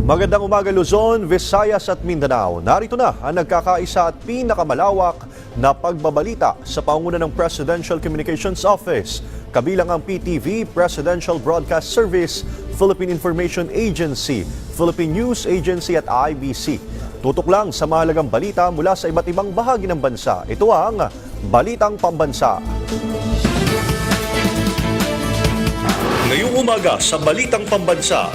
Magandang umaga Luzon, Visayas at Mindanao. Narito na ang nagkakaisa at pinakamalawak na pagbabalita sa pangunguna ng Presidential Communications Office. Kabilang ang PTV, Presidential Broadcast Service, Philippine Information Agency, Philippine News Agency at IBC. Tutok lang sa mahalagang balita mula sa iba't ibang bahagi ng bansa. Ito ang Balitang Pambansa. Ngayong umaga sa Balitang Pambansa,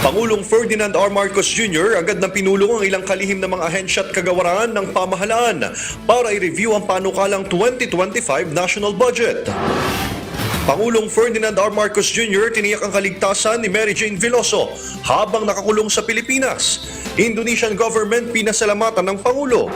Pangulong Ferdinand R. Marcos Jr. agad na pinulong ang ilang kalihim na mga ahensya at kagawaran ng pamahalaan para i-review ang panukalang 2025 national budget. Pangulong Ferdinand R. Marcos Jr. tiniyak ang kaligtasan ni Mary Jane Veloso habang nakakulong sa Pilipinas. Indonesian government pinasalamatan ng Pangulo.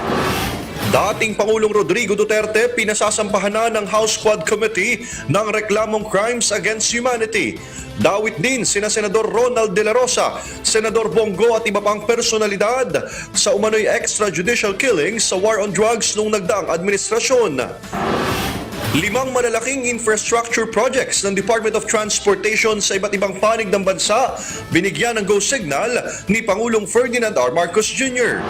Dating Pangulong Rodrigo Duterte pinasasampahan na ng House Quad Committee ng reklamong Crimes Against Humanity. Dawit din sina Senador Ronald De La Rosa, Senador Bongo at iba pang personalidad sa umano'y extrajudicial killings sa war on drugs noong nagdaang administrasyon. 5 malalaking infrastructure projects ng Department of Transportation sa iba't ibang panig ng bansa binigyan ng go signal ni Pangulong Ferdinand R. Marcos Jr.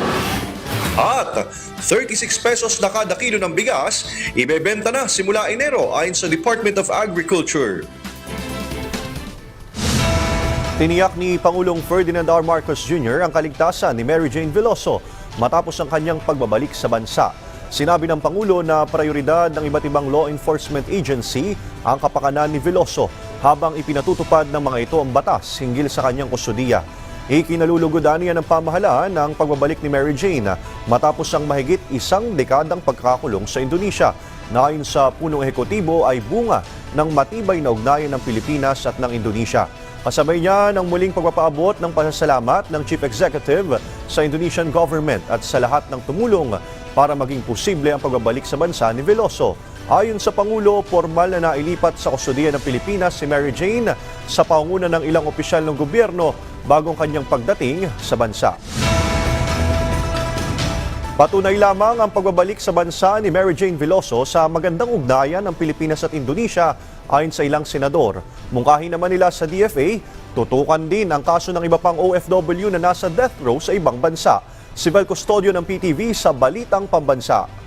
At 36 pesos na kada kilo ng bigas, ibebenta na simula Enero ayon sa Department of Agriculture. Tiniyak ni Pangulong Ferdinand R. Marcos Jr. ang kaligtasan ni Mary Jane Veloso matapos ang kanyang pagbabalik sa bansa. Sinabi ng Pangulo na prioridad ng iba't ibang law enforcement agency ang kapakanan ni Veloso habang ipinatutupad ng mga ito ang batas hinggil sa kanyang kustudiya. Ikinalulugudan niya ng pamahalaan ang pagbabalik ni Mary Jane matapos ang mahigit isang dekadang pagkakakulong sa Indonesia na ayon sa punong ehekutibo ay bunga ng matibay na ugnayan ng Pilipinas at ng Indonesia. Kasabay niya ng muling pagpapaabot ng pasasalamat ng Chief Executive sa Indonesian government at sa lahat ng tumulong para maging posible ang pagbabalik sa bansa ni Veloso. Ayon sa Pangulo, formal na nailipat sa kustudiya ng Pilipinas si Mary Jane sa pangunguna ng ilang opisyal ng gobyerno bagong kanyang pagdating sa bansa. Patunay lamang ang pagbabalik sa bansa ni Mary Jane Veloso sa magandang ugnayan ng Pilipinas at Indonesia ayon sa ilang senador. Mungkahi naman nila sa DFA, tutukan din ang kaso ng iba pang OFW na nasa death row sa ibang bansa. Si Vel Custodio ng PTV sa Balitang Pambansa.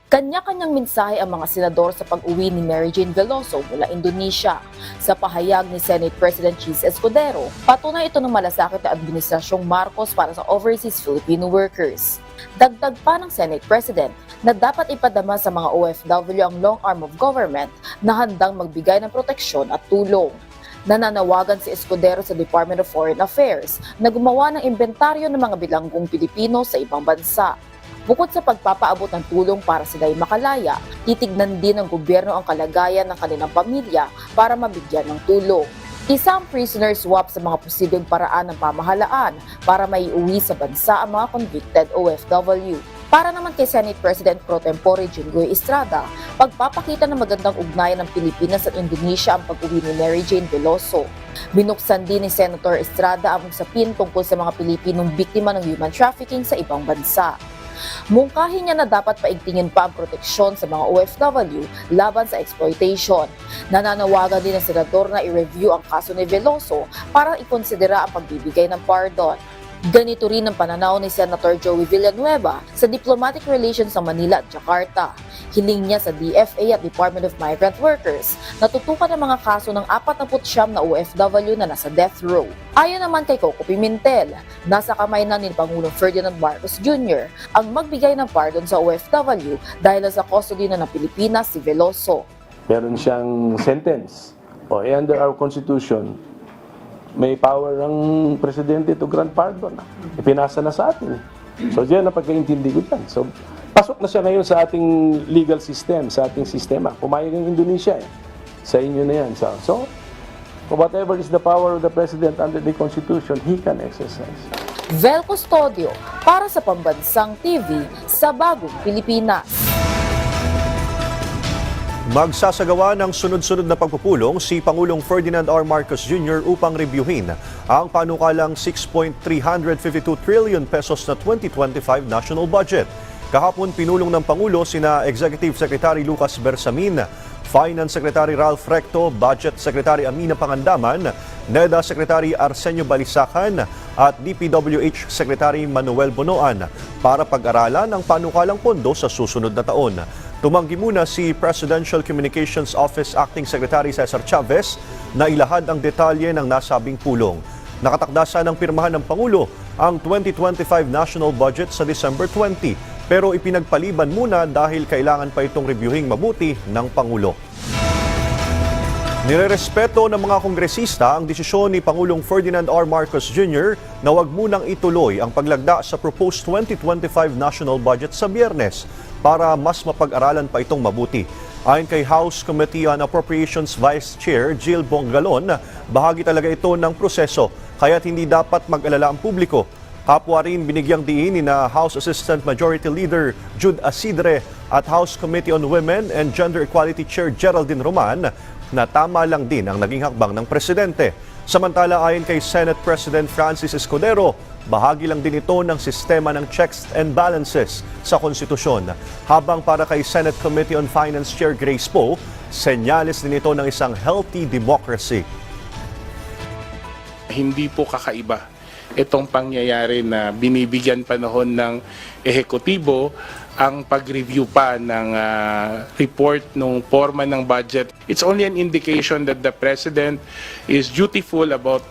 Kanya-kanyang mensahe ang mga senador sa pag-uwi ni Mary Jane Veloso mula Indonesia. Sa pahayag ni Senate President Chis Escudero, patunay ito ng malasakit na Administrasyong Marcos para sa overseas Filipino workers. Dagdag pa ng Senate President na dapat ipadama sa mga OFW ang long arm of government na handang magbigay ng proteksyon at tulong. Nananawagan si Escudero sa Department of Foreign Affairs na gumawa ng inventaryo ng mga bilanggong Pilipino sa ibang bansa. Bukod sa pagpapaabot ng tulong para sila'y makalaya, titignan din ng gobyerno ang kalagayan ng kanilang pamilya para mabigyan ng tulong. Isa ang prisoner swap sa mga posibleng paraan ng pamahalaan para maiuwi sa bansa ang mga convicted OFW. Para naman kay Senate President Pro Tempore Jinggoy Estrada, pagpapakita ng magandang ugnayan ng Pilipinas at Indonesia ang pag-uwi ni Mary Jane Veloso. Binuksan din ni Senator Estrada ang usapin tungkol sa mga Pilipinong biktima ng human trafficking sa ibang bansa. Mungkahi niya na dapat paigtingin pa ang proteksyon sa mga OFW laban sa exploitation. Nananawagan din ang senador na i-review ang kaso ni Veloso para ikonsidera ang pagbibigay ng pardon. Ganito rin ang pananaw ni Senator Joey Villanueva sa diplomatic relations sa Manila at Jakarta. Hiling niya sa DFA at Department of Migrant Workers na tutukan ang mga kaso ng 49 na OFW na nasa death row. Ayon naman kay Coco Pimentel, nasa kamay na ni Pangulong Ferdinand Marcos Jr. ang magbigay ng pardon sa OFW dahil sa custody na ng Pilipinas si Veloso. Meron siyang sentence. Under our Constitution, may power ang presidente to grant pardon. Ipinasa na sa atin. So diyan na pagkaintindi ko dyan. So pasok na siya ngayon sa ating legal system, sa ating sistema. Pumayag ang Indonesia sa inyo na yan. So whatever is the power of the president under the Constitution, he can exercise. Vel Custodio para sa Pambansang TV sa Bagong Pilipinas. Magsasagawa ng sunod-sunod na pagpupulong si Pangulong Ferdinand R. Marcos Jr. upang reviewin ang panukalang 6.352 trillion pesos na 2025 national budget. Kahapon pinulong ng Pangulo sina Executive Secretary Lucas Bersamin, Finance Secretary Ralph Recto, Budget Secretary Amina Pangandaman, NEDA Secretary Arsenio Balisacan at DPWH Secretary Manuel Bonoan para pag-aralan ang panukalang pondo sa susunod na taon. Tumanggi muna si Presidential Communications Office Acting Secretary Cesar Chavez na ilahad ang detalye ng nasabing pulong. Nakatakda sanang pirmahan ng Pangulo ang 2025 national budget sa December 20, pero ipinagpaliban muna dahil kailangan pa itong reviewing mabuti ng Pangulo. Nirerespeto ng mga kongresista ang desisyon ni Pangulong Ferdinand R. Marcos Jr. na wag munang ituloy ang paglagda sa proposed 2025 national budget sa Biyernes para mas mapag-aralan pa itong mabuti. Ayon kay House Committee on Appropriations Vice Chair Jill Bongalon, bahagi talaga ito ng proseso kaya't hindi dapat mag-alala ang publiko. Kapwa rin binigyang diin ni na House Assistant Majority Leader Jude Asidre at House Committee on Women and Gender Equality Chair Geraldine Roman na tama lang din ang naging hakbang ng presidente. Samantala ayon kay Senate President Francis Escudero, bahagi lang din ito ng sistema ng checks and balances sa konstitusyon. Habang para kay Senate Committee on Finance Chair Grace Poe, senyales din ito ng isang healthy democracy. Hindi po kakaiba itong pangyayari na binibigyan panahon ng ehekutibo ang pag-review pa ng report ng forma ng budget. It's only an indication that the President is dutiful about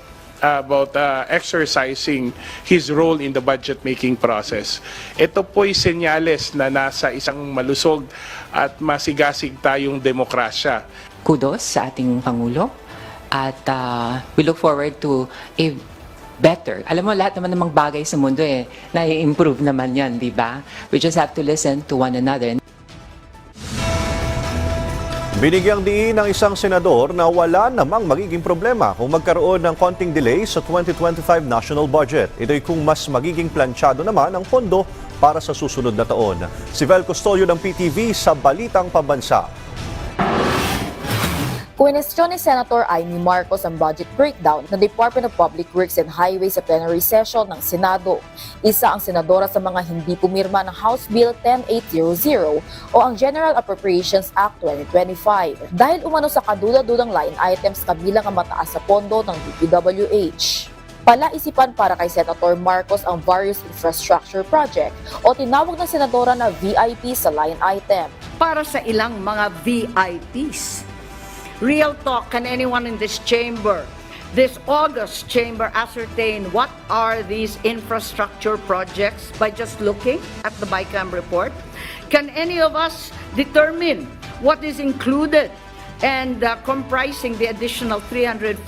exercising his role in the budget-making process. Ito po'y senyales na nasa isang malusog at masigasig tayong demokrasya. Kudos sa ating Pangulo at we look forward to a better. Alam mo, lahat naman ng mga bagay sa mundo na-improve naman yan, di ba? We just have to listen to one another. Binigyang diin ng isang senador na wala namang magiging problema kung magkaroon ng konting delay sa 2025 national budget. Ito'y kung mas magiging planchado naman ang pondo para sa susunod na taon. Si Vel Custodio ng PTV sa Balitang Pambansa. Kwinestyon ni Senator Amy Marcos ang budget breakdown ng Department of Public Works and Highways sa plenary session ng Senado. Isa ang senadora sa mga hindi pumirma ng House Bill 10800 o ang General Appropriations Act 2025 dahil umano sa kadula-dulang line items kabilang ang mataas sa pondo ng DPWH. Palaisipan para kay Senator Marcos ang various infrastructure project o tinawag ng senadora na VIP sa line item. Para sa ilang mga VIPs. Real talk, can anyone in this chamber, this August chamber, ascertain what are these infrastructure projects by just looking at the BICAM report? Can any of us determine what is included and comprising the additional 350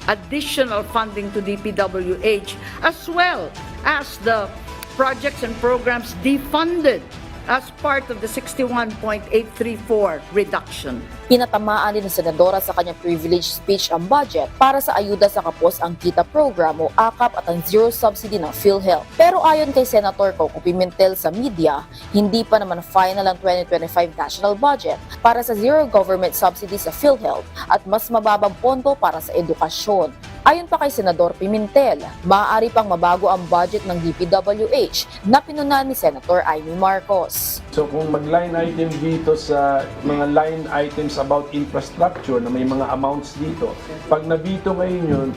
additional funding to DPWH, as well as the projects and programs defunded as part of the 61.834 reduction? Pinatamaan din ng senadora sa kanyang privilege speech ang budget para sa ayuda sa kapos ang KITA program o AKAP at ang zero subsidy ng PhilHealth. Pero ayon kay Senator Coco Pimentel sa media, hindi pa naman final ang 2025 national budget para sa zero government subsidy sa PhilHealth at mas mababang pondo para sa edukasyon. Ayon pa kay Senador Pimentel, maaari pang mabago ang budget ng DPWH na pinunan ni Senator Amy Marcos. So kung mag-line item dito sa mga line items about infrastructure na may mga amounts dito, pag nabito ngayon yun,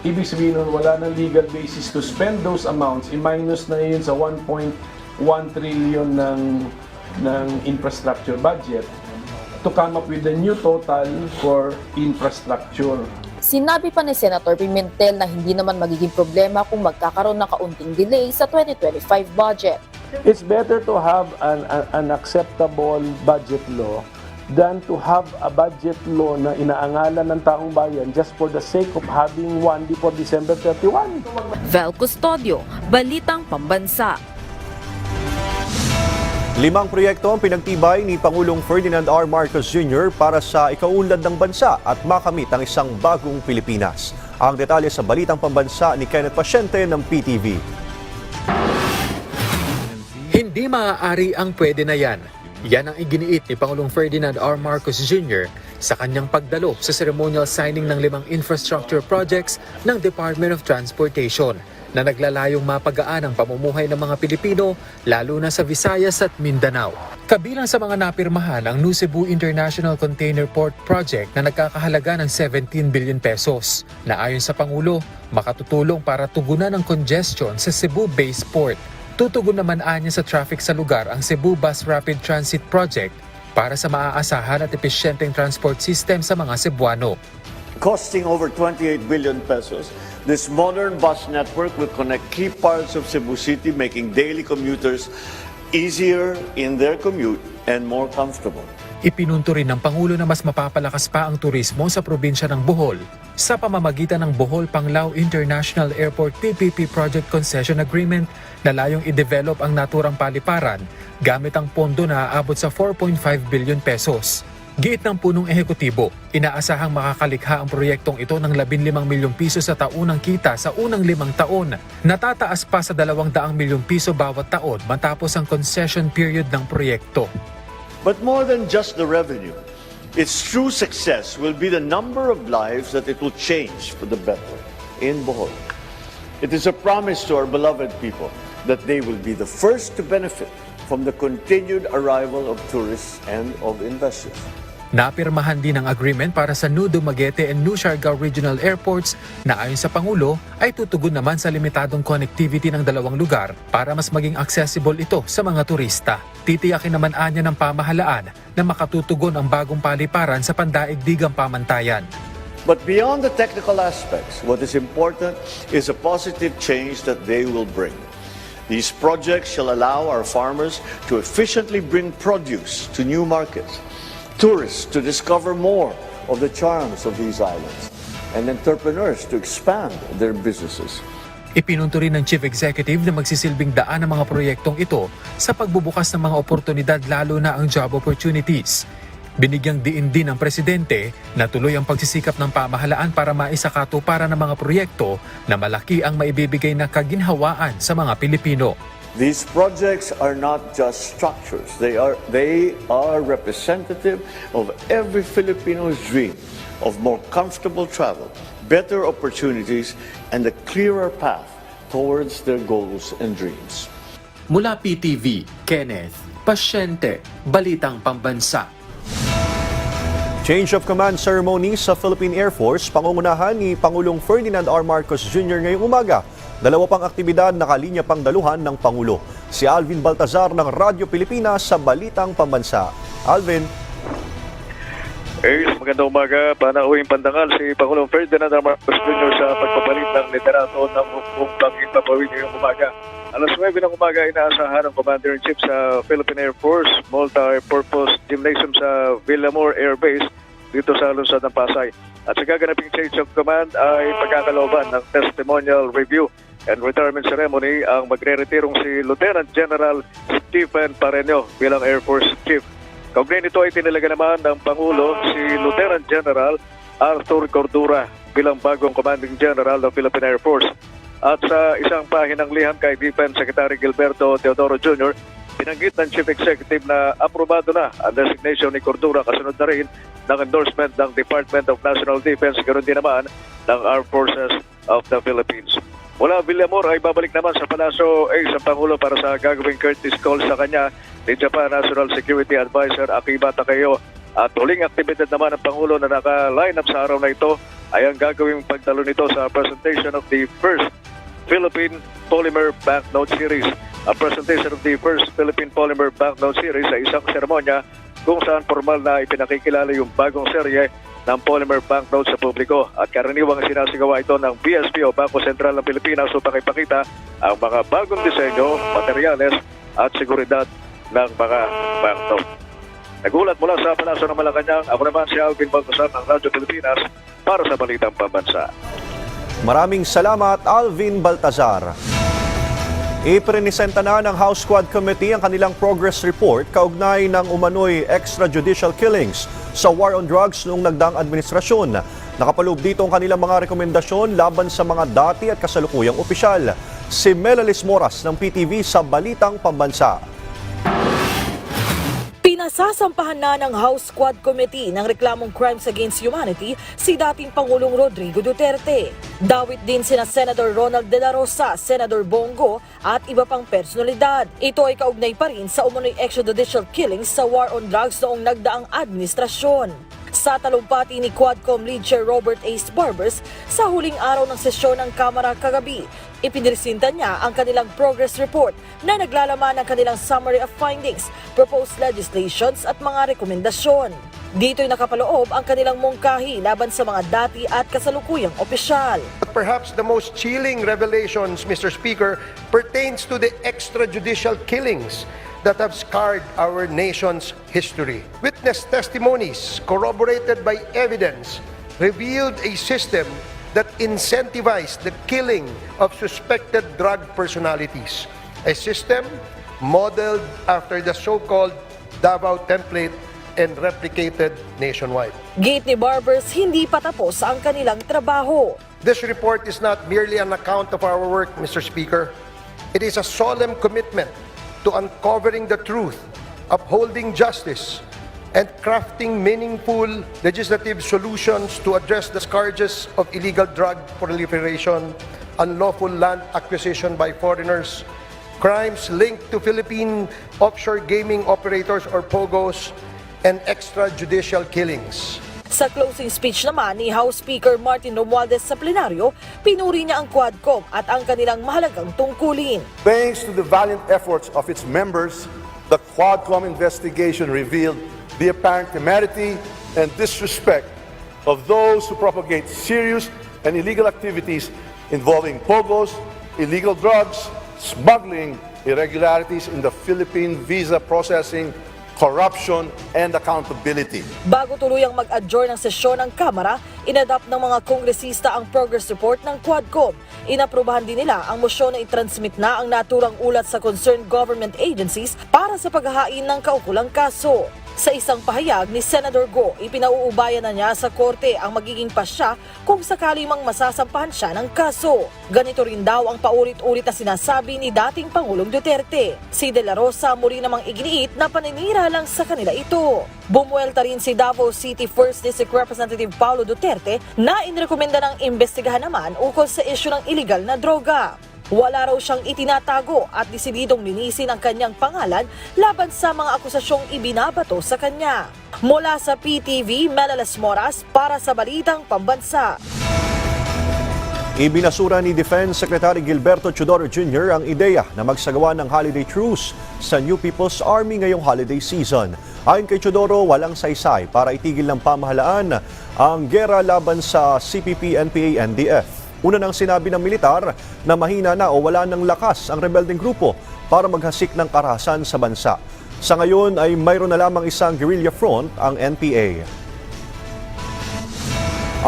ibig sabihin nun wala ng legal basis to spend those amounts, i-minus na yun sa 1.1 trillion ng infrastructure budget to come up with a new total for infrastructure. Sinabi pa ni Senator Pimentel na hindi naman magiging problema kung magkakaroon ng kaunting delay sa 2025 budget. It's better to have an acceptable budget law than to have a budget law na inaangalan ng taong bayan just for the sake of having one before December 31. Vel Custodio, Balitang Pambansa. 5 proyekto ang pinagtibay ni Pangulong Ferdinand R. Marcos Jr. para sa ikaunlad ng bansa at makamit ang isang bagong Pilipinas. Ang detalye sa Balitang Pambansa ni Kenneth Pasyente ng PTV. Hindi maaari ang pwede na yan. Yan ang iginiit ni Pangulong Ferdinand R. Marcos Jr. sa kanyang pagdalo sa ceremonial signing ng 5 infrastructure projects ng Department of Transportation. na naglalayong mapagaan ang pamumuhay ng mga Pilipino, lalo na sa Visayas at Mindanao. Kabilang sa mga napirmahan ang New Cebu International Container Port Project na nagkakahalaga ng 17 billion pesos, na ayon sa Pangulo, makatutulong para tugunan ang congestion sa Cebu-based port. Tutugon naman anya sa traffic sa lugar ang Cebu Bus Rapid Transit Project para sa maaasahan at epesyenteng transport system sa mga Cebuano. Costing over 28 billion pesos, this modern bus network will connect key parts of Cebu City, making daily commuters easier in their commute and more comfortable. Ipinunto rin ng Pangulo na mas mapapalakas pa ang turismo sa probinsya ng Bohol sa pamamagitan ng Bohol Panglao International Airport PPP Project Concession Agreement na layong i-develop ang naturang paliparan gamit ang pondo na aabot sa 4.5 billion pesos. Giit ng punong ehekutibo, inaasahang makakalikha ang proyektong ito ng 15 milyong piso sa taunang kita sa unang 5 taon, natataas pa sa 200 milyong piso bawat taon matapos ang concession period ng proyekto. But more than just the revenue, its true success will be the number of lives that it will change for the better in Bohol. It is a promise to our beloved people that they will be the first to benefit from the continued arrival of tourists and of investors. Napirmahan din ang agreement para sa New Dumaguete and New Siargao Regional Airports na ayon sa Pangulo ay tutugon naman sa limitadong connectivity ng dalawang lugar para mas maging accessible ito sa mga turista. Titiyakin naman anya ng pamahalaan na makatutugon ang bagong paliparan sa pandaigdigang pamantayan. But beyond the technical aspects, what is important is a positive change that they will bring. These projects shall allow our farmers to efficiently bring produce to new markets, tourists to discover more of the charms of these islands, and entrepreneurs to expand their businesses. Ipinunto rin ng Chief Executive na magsisilbing daan ang mga proyektong ito sa pagbubukas ng mga oportunidad lalo na ang job opportunities. Binigyang diin din ng Presidente na tuloy ang pagsisikap ng pamahalaan para maisakatuparan ng mga proyekto na malaki ang maibibigay na kaginhawaan sa mga Pilipino. These projects are not just structures. They are representative of every Filipino's dream of more comfortable travel, better opportunities, and a clearer path towards their goals and dreams. Mula PTV, Kenneth Pasyente, Balitang Pambansa. Change of command ceremony sa Philippine Air Force, pangungunahan ni Pangulong Ferdinand R. Marcos Jr. ngayong umaga. Dalawa pang aktibidad nakalinya pang daluhan ng Pangulo. Si Alvin Baltazar ng Radyo Pilipinas sa Balitang Pambansa. Alvin. Magandang umaga. Panauhing pandangal si Pangulong Ferdinand R. Marcos Jr. sa pagpapalit ng liderato ng upang ipapawid ngayong umaga. Alas 9 ng umaga, inaasahan ng Commander-in-Chief sa Philippine Air Force Multi-Purpose Gymnasium sa Villamor Air Base dito sa lungsod ng Pasay. At sa gaganaping change of command ay pagkakalooban ng testimonial review and retirement ceremony ang magre-retirong si Lieutenant General Stephen Pareño bilang Air Force Chief. Kaugnay nito ay tinilaga naman ng Pangulo si Lieutenant General Arthur Cordura bilang bagong Commanding General ng Philippine Air Force. At sa isang pahinang liham kay Defense Secretary Gilberto Teodoro Jr., pinanggit ng Chief Executive na aprobado na ang designation ni Cordura kasunod na rin ng endorsement ng Department of National Defense, ganoon din naman ng Armed Forces of the Philippines. Mula Villamor ay babalik naman sa Palasyo sa Pangulo para sa gagawing courtesy call sa kanya ni Japan National Security Advisor Akiba Takeo. At huling aktibidad naman ng Pangulo na naka-line up sa araw na ito ay ang gagawing pagtalo nito sa presentation of the first Philippine Polymer Banknote Series. Ang presentation of the first Philippine Polymer Banknote Series ay isang seremonya kung saan formal na ipinakikilala yung bagong serye ng polymer banknote sa publiko. At karaniwang sinasigawa ito ng BSP o Bangko Sentral ng Pilipinas upang ipakita ang mga bagong disenyo, materyales at seguridad ng mga banknote. Nagulat mula sa Palasyo ng Malacanang, ako naman si Alvin Baltazar ng Radyo Pilipinas para sa Balitang Pambansa. Maraming salamat, Alvin Baltazar. Ipresenta na ng House Quad Committee ang kanilang progress report kaugnay ng umano'y extrajudicial killings sa war on drugs noong nagdaang administrasyon. Nakapaloob dito ang kanilang mga rekomendasyon laban sa mga dati at kasalukuyang opisyal. Si Melalis Moras ng PTV sa Balitang Pambansa. Nasasampahan na ng House Quad Committee ng reklamong crimes against humanity si dating Pangulong Rodrigo Duterte. Dawit din sina Senator Ronald De La Rosa, Senator Bongo at iba pang personalidad. Ito ay kaugnay pa rin sa umunoy extrajudicial killings sa war on drugs noong nagdaang administrasyon. Sa talumpati ni Quadcom Lead Chair Robert A. Barbers sa huling araw ng sesyon ng Kamara kagabi, ipiniresinta niya ang kanilang progress report na naglalaman ng kanilang summary of findings, proposed legislations at mga rekomendasyon. Dito'y nakapaloob ang kanilang mungkahi laban sa mga dati at kasalukuyang opisyal. Perhaps the most chilling revelations, Mr. Speaker, pertains to the extrajudicial killings that have scarred our nation's history. Witness testimonies corroborated by evidence revealed a system that incentivized the killing of suspected drug personalities. A system modeled after the so-called Davao template and replicated nationwide. Giit ni Barbers, hindi pa tapos ang kanilang trabaho. This report is not merely an account of our work, Mr. Speaker. It is a solemn commitment to uncovering the truth, upholding justice, and crafting meaningful legislative solutions to address the scourges of illegal drug proliferation, unlawful land acquisition by foreigners, crimes linked to Philippine offshore gaming operators or POGOs, and extrajudicial killings. Sa closing speech naman ni House Speaker Martin Romualdez sa plenaryo, pinuri niya ang Quadcom at ang kanilang mahalagang tungkulin. Thanks to the valiant efforts of its members, the Quadcom investigation revealed the apparent temerity and disrespect of those who propagate serious and illegal activities involving POGOs, illegal drugs, smuggling, irregularities in the Philippine visa processing, corruption, and accountability. Bago tuluyang mag-adjourn ang sesyon ng Kamara, inadapt ng mga kongresista ang progress report ng Quadcom. Inaprubahan din nila ang mosyon na itransmit na ang naturang ulat sa concerned government agencies para sa paghahain ng kaukulang kaso. Sa isang pahayag ni Senator Go, ipinauubayan na niya sa korte ang magiging pasya kung sakali mang masasampahan siya ng kaso. Ganito rin daw ang paulit-ulit na sinasabi ni dating Pangulong Duterte. Si De La Rosa muli namang iginiit na paninira lang sa kanila ito. Bumuelta rin si Davao City 1st District Representative Paulo Duterte na inirekomenda ng imbestigahan naman ukol sa isyu ng iligal na droga. Wala raw siyang itinatago at desididong linisin ang kanyang pangalan laban sa mga akusasyong ibinabato sa kanya. Mula sa PTV, Melalas Moras para sa Balitang Pambansa. Ibinasura ni Defense Secretary Gilberto Teodoro Jr. ang ideya na magsagawa ng holiday truce sa New People's Army ngayong holiday season. Ayon kay Teodoro, walang saysay para itigil ng pamahalaan ang gera laban sa CPP, NPA, NDF. Una nang sinabi ng militar na mahina na o wala ng lakas ang rebelding grupo para maghasik ng karahasan sa bansa. Sa ngayon ay mayroon na lamang isang guerrilla front ang NPA.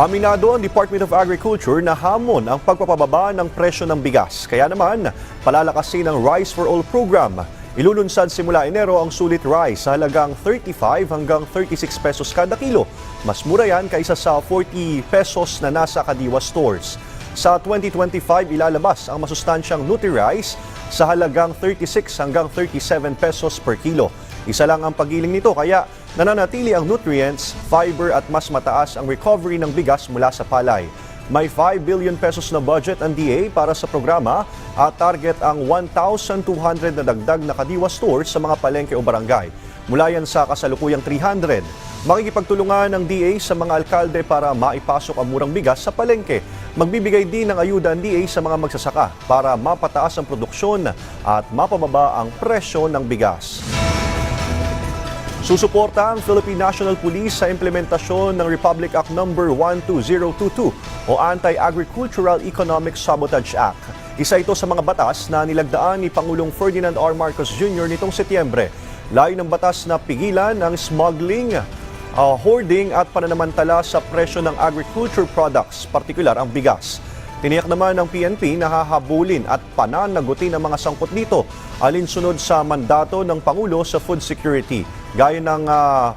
Aminado ang Department of Agriculture na hamon ang pagpapababa ng presyo ng bigas. Kaya naman, palalakasin ang Rice for All program. Ilulunsad simula Enero ang sulit rice sa halagang 35 hanggang 36 pesos kada kilo. Mas mura yan kaysa sa 40 pesos na nasa Kadiwa stores. Sa 2025, ilalabas ang masustansyang Nutri-Rice sa halagang 36 hanggang 37 pesos per kilo. Isa lang ang pagiling nito kaya nananatili ang nutrients, fiber at mas mataas ang recovery ng bigas mula sa palay. May 5 billion pesos na budget ang DA para sa programa at target ang 1,200 na dagdag na Kadiwa stores sa mga palengke o barangay. Mula yan sa kasalukuyang 300. Makikipagtulungan ng DA sa mga alkalde para maipasok ang murang bigas sa palengke. Magbibigay din ng ayuda ang DA sa mga magsasaka para mapataas ang produksyon at mapababa ang presyo ng bigas. Susuporta ang Philippine National Police sa implementasyon ng Republic Act No. 12022 o Anti-Agricultural Economic Sabotage Act. Isa ito sa mga batas na nilagdaan ni Pangulong Ferdinand R. Marcos Jr. nitong Setyembre. Layo ng batas na pigilan ang smuggling, hoarding at pananamantala sa presyo ng agriculture products, partikular ang bigas. Tiniyak naman ng PNP na hahabulin at pananagutin ang mga sangkot nito alinsunod sa mandato ng Pangulo sa food security. Gaya ng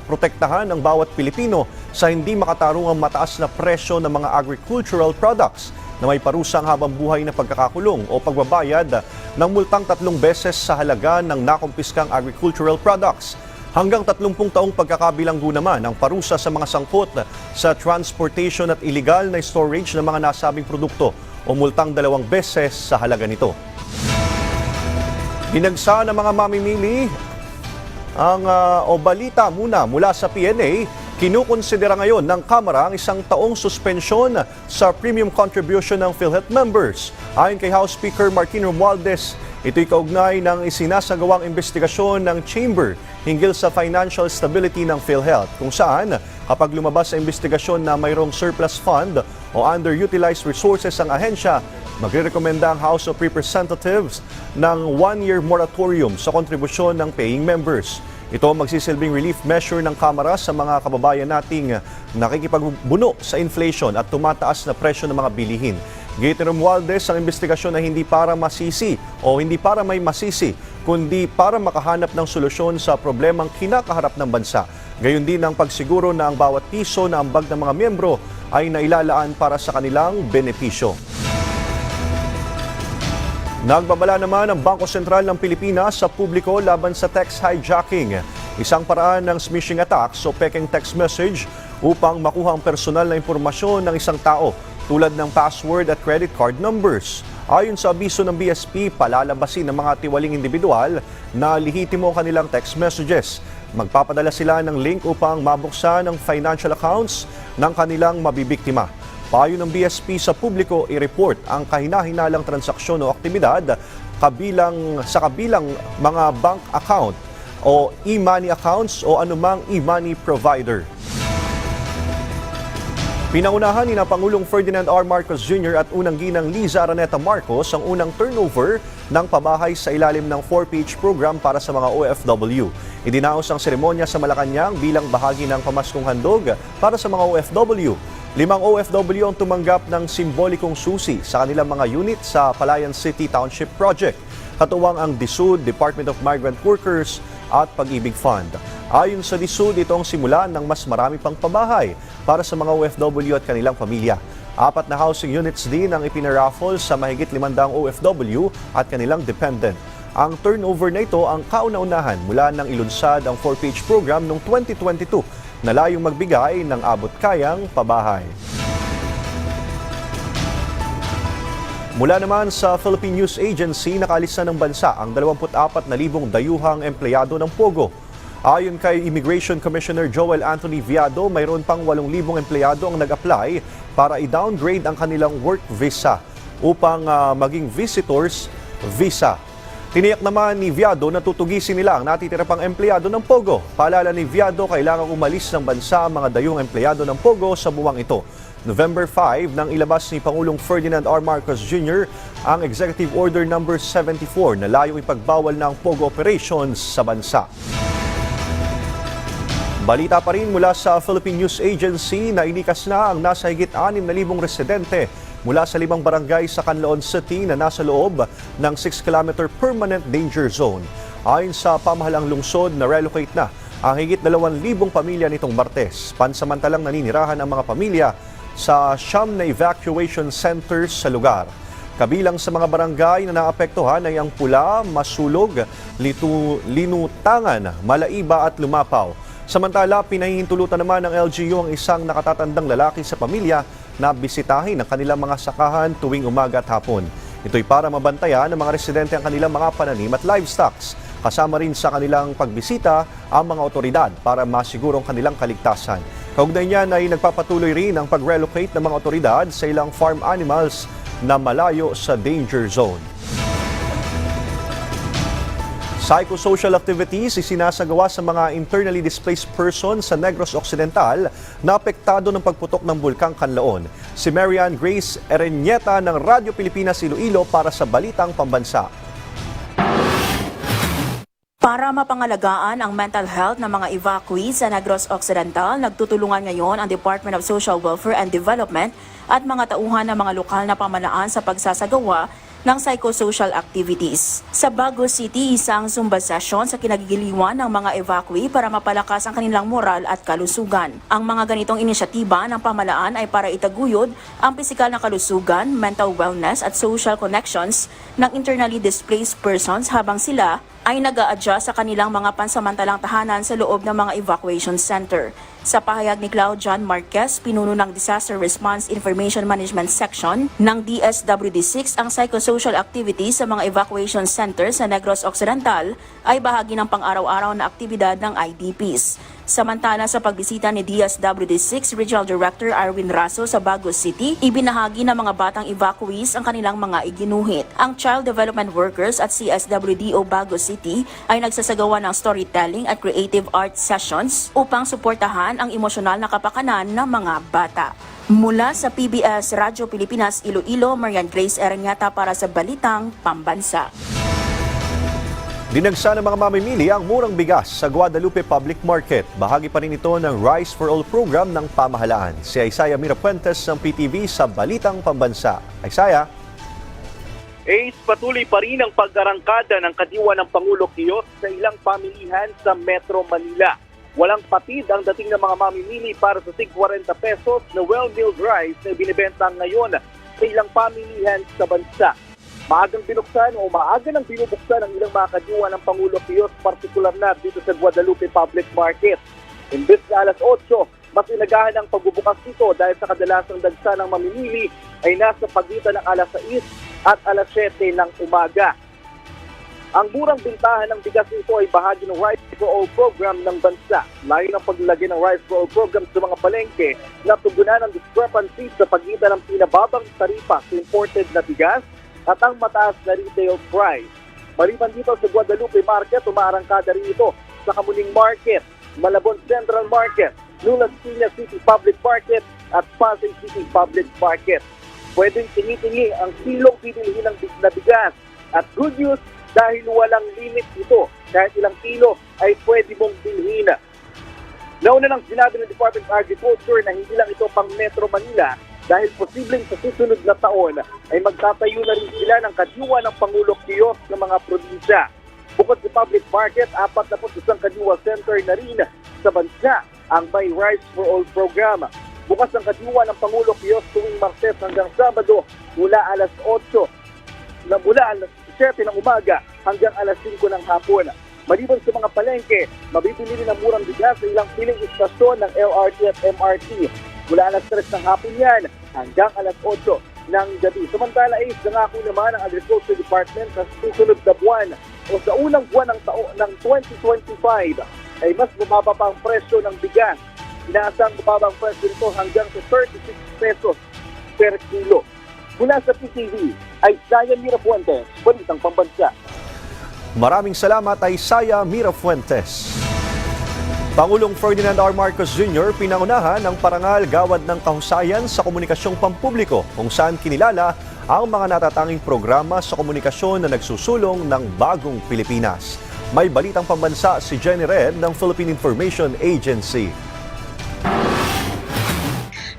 protektahan ng bawat Pilipino sa hindi makatarungang mataas na presyo ng mga agricultural products na may parusang habang buhay na pagkakakulong o pagbabayad ng multang 3 beses sa halaga ng nakumpiskang agricultural products. Hanggang 30 taong pagkakabilanggo naman ang parusa sa mga sangkot sa transportation at illegal na storage ng mga nasabing produkto o multang 2 beses sa halaga nito. Binagsa ng mga mamimili o balita mula sa PNA, kinukonsidera ngayon ng Kamara ang 1 taong suspensyon sa premium contribution ng PhilHealth members. Ayon kay House Speaker Martin Romualdez, ito'y kaugnay ng isinasagawang investigasyon ng Chamber hinggil sa financial stability ng PhilHealth, kung saan kapag lumabas sa investigasyon na mayroong surplus fund o underutilized resources ang ahensya, magre-rekomenda ang House of Representatives ng 1-year moratorium sa kontribusyon ng paying members. Ito magsisilbing relief measure ng Kamara sa mga kababayan nating nakikipagbuno sa inflation at tumataas na presyo ng mga bilihin. Gate ni Romualdez, ang investigasyon ay hindi para masisi o hindi para may masisi, kundi para makahanap ng solusyon sa problemang kinakaharap ng bansa. Gayon din ang pagsiguro na ang bawat piso na ambag ng mga miyembro ay nailalaan para sa kanilang benepisyo. Nagbabala naman ang Bangko Sentral ng Pilipinas sa publiko laban sa text hijacking, isang paraan ng smishing attacks o peking text message upang makuha ang personal na impormasyon ng isang tao tulad ng password at credit card numbers. Ayon sa abiso ng BSP, palalabasin ng mga tiwaling individual na lihitimo kanilang text messages. Magpapadala sila ng link upang mabuksan ang financial accounts ng kanilang mabibiktima. Payo ng BSP sa publiko, i-report ang kahina-hinalang transaksyon o aktibidad sa kabilang mga bank account o e-money accounts o anumang e-money provider. Pinangunahan ni Pangulong Ferdinand R. Marcos Jr. at unang ginang Liza Araneta Marcos ang unang turnover ng pabahay sa ilalim ng 4PH program para sa mga OFW. Idinaos ang seremonya sa Malacanang bilang bahagi ng pamaskong handog para sa mga OFW. 5 OFW ang tumanggap ng simbolikong susi sa kanilang mga unit sa Palayan City Township Project. Katuwang ang DSUD, Department of Migrant Workers at Pag-ibig Fund. Ayon sa DSUD, ito ang simula ng mas marami pang pabahay para sa mga OFW at kanilang pamilya. 4 na housing units din ang ipinaraffle sa mahigit 500 OFW at kanilang dependent. Ang turnover na ito ang kauna-unahan mula nang ilunsad ang 4PH program noong 2022 na layong magbigay ng abot-kayang pabahay. Mula naman sa Philippine News Agency, nakaalis na ng bansa ang 24,000 dayuhang empleyado ng POGO. Ayon kay Immigration Commissioner Joel Anthony Viado, mayroon pang 8,000 empleyado ang nag-apply para i-downgrade ang kanilang work visa upang maging visitors visa. Tiniyak naman ni Viado na tutugisin nila ang natitira pang empleyado ng POGO. Paalala ni Viado, kailangang umalis ng bansa ang mga dayung empleyado ng POGO sa buwang ito. November 5 nang ilabas ni Pangulong Ferdinand R. Marcos Jr. ang Executive Order No. 74 na layong ipagbawal ng POGO operations sa bansa. Balita pa rin mula sa Philippine News Agency na inikas na ang nasa higit 6,000 residente mula sa 5 barangay sa Canlaon City na nasa loob ng 6-kilometer permanent danger zone. Ayon sa pamahalang lungsod, na-relocate na ang higit 2,000 pamilya nitong Martes. Pansamantalang naninirahan ang mga pamilya sa 9 na evacuation centers sa lugar. Kabilang sa mga barangay na naapektuhan ay ang Pula, Masulog, Linutangan, Malaiba at Lumapaw. Samantala, pinahihintulutan naman ng LGU ang isang nakatatandang lalaki sa pamilya na bisitahin ang kanilang mga sakahan tuwing umaga at hapon. Ito'y para mabantayan ng mga residente ang kanilang mga pananim at livestocks. Kasama rin sa kanilang pagbisita ang mga otoridad para masigurong kanilang kaligtasan. Kaugnay niyan ay nagpapatuloy rin ang pag-relocate ng mga otoridad sa ilang farm animals na malayo sa danger zone. Psychosocial activities isinasagawa sa mga internally displaced persons sa Negros Occidental na apektado ng pagputok ng Bulkang Canlaon. Si Marian Grace Ereñeta ng Radyo Pilipinas Iloilo para sa Balitang Pambansa. Para mapangalagaan ang mental health ng mga evacuees sa Negros Occidental, nagtutulungan ngayon ang Department of Social Welfare and Development at mga tauhan ng mga lokal na pamahalaan sa pagsasagawa ng psychosocial activities. Sa Bago City, isang Zumba session sa kinagigiliwan ng mga evacuee para mapalakas ang kanilang moral at kalusugan. Ang mga ganitong inisyatiba ng pamahalaan ay para itaguyod ang pisikal na kalusugan, mental wellness at social connections ng internally displaced persons habang sila ay nag-a-adjust sa kanilang mga pansamantalang tahanan sa loob ng mga evacuation center. Sa pahayag ni Cloud John Marquez, pinuno ng Disaster Response Information Management Section ng DSWD6, ang psychosocial activities sa mga evacuation centers sa Negros Occidental ay bahagi ng pang-araw-araw na aktibidad ng IDPs. Samantala sa pagbisita ni DSWD6 Regional Director Arwin Raso sa Bago City, ibinahagi ng mga batang evacuees ang kanilang mga iginuhit. Ang Child Development Workers at CSWDO Bago City ay nagsasagawa ng storytelling at creative art sessions upang suportahan ang emosyonal na kapakanan ng mga bata. Mula sa PBS Radyo Pilipinas Iloilo, Marian Grace Ereniata para sa Balitang Pambansa. Dinagsa ng mga mamimili ang murang bigas sa Guadalupe Public Market. Bahagi pa rin ito ng Rice for All program ng pamahalaan. Si Isaiah Mirafuentes ng PTV sa Balitang Pambansa. Isaiah? Patuloy pa rin ang pag-arangkada ng kadiwa ng Pangulo Quezon sa ilang pamilihan sa Metro Manila. Walang patid ang dating ng mga mamimili para sa tig 40 pesos na well-milled rice na binibenta ngayon sa ilang pamilihan sa bansa. Maagang binuksan o maaga nang binubuksan ang ilang mga kadiwa ng Pangulo Quezon, partikular na dito sa Guadalupe Public Market. Imbes na alas 8, mas inagahan ang pagbubukas nito dahil sa kadalasang dagsa ng mamimili ay nasa pagitan ng alas 6 at alas 7 ng umaga. Ang murang bintahan ng bigas nito ay bahagi ng Rice for All program ng bansa. Layo ng paglagay ng Rice for All program sa mga palengke na tugunan ang discrepancy sa pagitan ng pinababang taripa sa imported na bigas at ang mataas na retail price. Maliban dito sa Guadalupe Market, umaarangkada rin ito sa Kamuning Market, Malabon Central Market, Nulas Piña City Public Market at Pasay City Public Market. Pwedeng tingi-tingi ang kilong bibilihin ng bigas. At good news, dahil walang limit ito, kahit ilang kilo ay pwede mong bilhin. Nauna nang sinabi ng Department of Agriculture na hindi lang ito pang Metro Manila dahil posibleng sa susunod na taon ay magtatayo na rin sila ng kadiwa ng Pangulo Quezon ng mga probinsya. Bukod sa public market, 41 kadiwa center na rin sa bansa ang Buy Rice for All program. Bukas ang kadiwa ng Pangulo Quezon tuwing Martes hanggang Sabado mula alas 7 ng umaga hanggang alas 5 ng hapon. Maliban sa mga palengke, mabibili rin ang murang bigas sa ilang piling istasyon ng LRT at MRT. Mula alas 3 ng hapon yan hanggang alas 8 ng gabi. Samantala ay nangako naman ang Agriculture Department sa susunod na buwan o sa unang buwan ng 2025 ay mas mababa pa ang presyo ng bigas. Inaasang mababa ang presyo nito hanggang sa 36 pesos per kilo. Mula sa PTV, Isaiah Mirafuentes, Balitang Pambansa. Maraming salamat, Isaiah Mirafuentes. Pangulong Ferdinand R. Marcos Jr. pinangunahan ng parangal Gawad ng Kahusayan sa Komunikasyong Pampubliko kung saan kinilala ang mga natatanging programa sa komunikasyon na nagsusulong ng bagong Pilipinas. May Balitang Pambansa si Jenny Red ng Philippine Information Agency.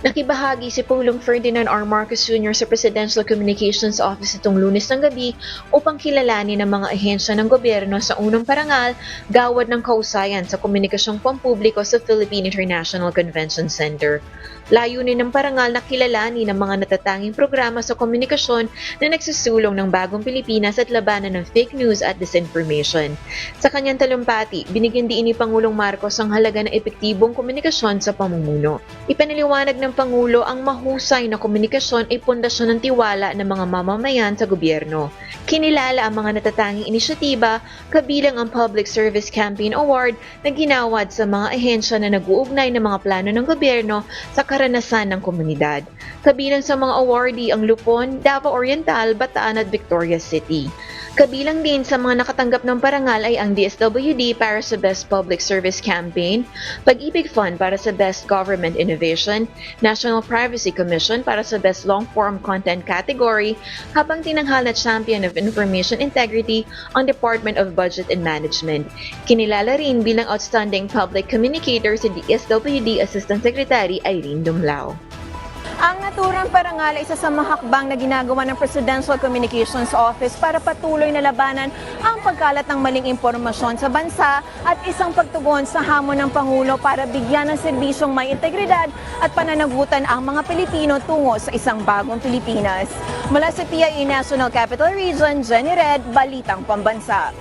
Nakibahagi si Pangulong Ferdinand R. Marcos Jr. sa Presidential Communications Office itong Lunes ng gabi upang kilalanin ang mga ahensya ng gobyerno sa unang parangal, Gawad ng Kahusayan sa Komunikasyong Pampubliko sa Philippine International Convention Center. Layunin ng parangal na kilalanin ang mga natatanging programa sa komunikasyon na nagsusulong ng bagong Pilipinas at labanan ng fake news at disinformation. Sa kanyang talumpati, binigyan din ni Pangulong Marcos ang halaga ng epektibong komunikasyon sa pamumuno. Ipanaliwanag ng Pangulo ang mahusay na komunikasyon ay pundasyon ng tiwala ng mga mamamayan sa gobyerno. Kinilala ang mga natatanging inisyatiba, kabilang ang Public Service Campaign Award na ginawad sa mga ahensya na nag-uugnay ng mga plano ng gobyerno sa karanasan ng komunidad. Kabilang sa mga awardee ang Lupon, Davao Oriental, Bataan at Victoria City. Kabilang din sa mga nakatanggap ng parangal ay ang DSWD para sa Best Public Service Campaign, Pag-ibig Fund para sa Best Government Innovation, National Privacy Commission para sa Best Long-Form Content category, habang tinanghal na Champion of Information Integrity ang Department of Budget and Management. Kinilala rin bilang Outstanding Public Communicator si DSWD Assistant Secretary Irene Dumlao. Ang naturang parangal ay isa sa mga hakbang na ginagawa ng Presidential Communications Office para patuloy na labanan ang pagkalat ng maling impormasyon sa bansa at isang pagtugon sa hamon ng Pangulo para bigyan ng serbisyong may integridad at pananagutan ang mga Pilipino tungo sa isang bagong Pilipinas. Mula sa PIA National Capital Region, Jenny Red, Balitang Pambansa.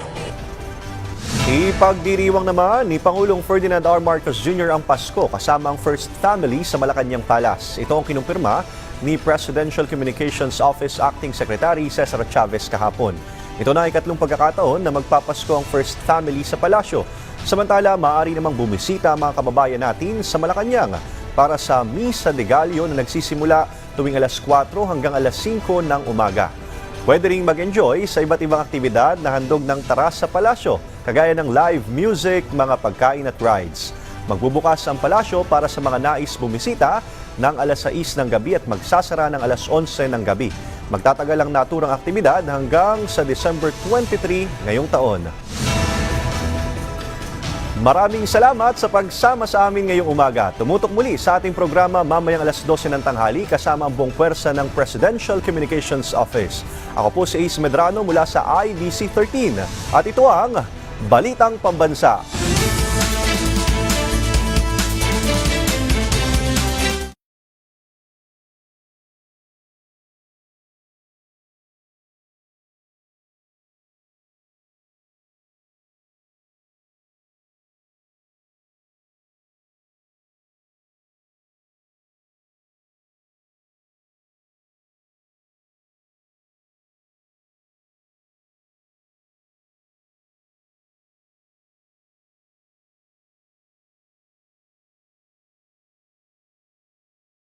Ipagdiriwang naman ni Pangulong Ferdinand R. Marcos Jr. ang Pasko kasama ang First Family sa Malacanang Palace. Ito ang kinumpirma ni Presidential Communications Office Acting Secretary Cesar Chavez kahapon. Ito na ikatlong pagkakataon na magpapasko ang First Family sa palasyo. Samantala, maaari namang bumisita ang mga kababayan natin sa Malacanang para sa Misa de Gallo na nagsisimula tuwing alas 4 hanggang alas 5 ng umaga. Pwede ring mag-enjoy sa iba't ibang aktibidad na handog ng taras sa palasyo, kagaya ng live music, mga pagkain at rides. Magbubukas ang palasyo para sa mga nais bumisita ng alas 6 ng gabi at magsasara ng alas 11 ng gabi. Magtatagal ang naturang aktibidad hanggang sa December 23 ngayong taon. Maraming salamat sa pagsama sa amin ngayong umaga. Tumutok muli sa ating programa mamayang alas 12 ng tanghali kasama ang buong pwersa ng Presidential Communications Office. Ako po si Ace Medrano mula sa IBC 13 at ito ang Balitang Pambansa.